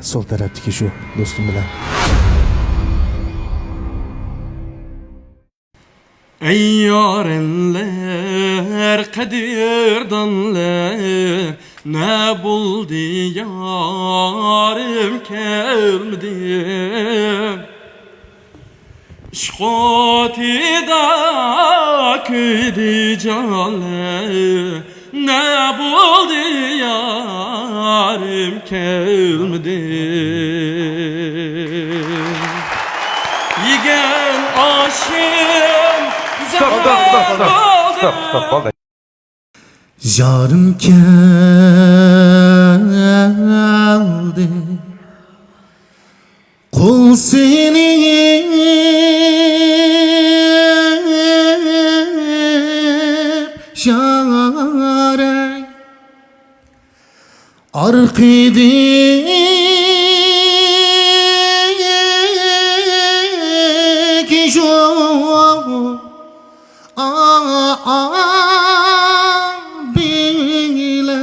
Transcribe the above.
Sol taraftaki şu dostum bilen. Ey yarenler, kadirdanlar, ne buldu yarım kelmedi. Şkotida kıydı canlar, ne buldu yarım kelmedi. Yigen aşığım Stop. Yarım geldi kul seni şare arkideki şu bile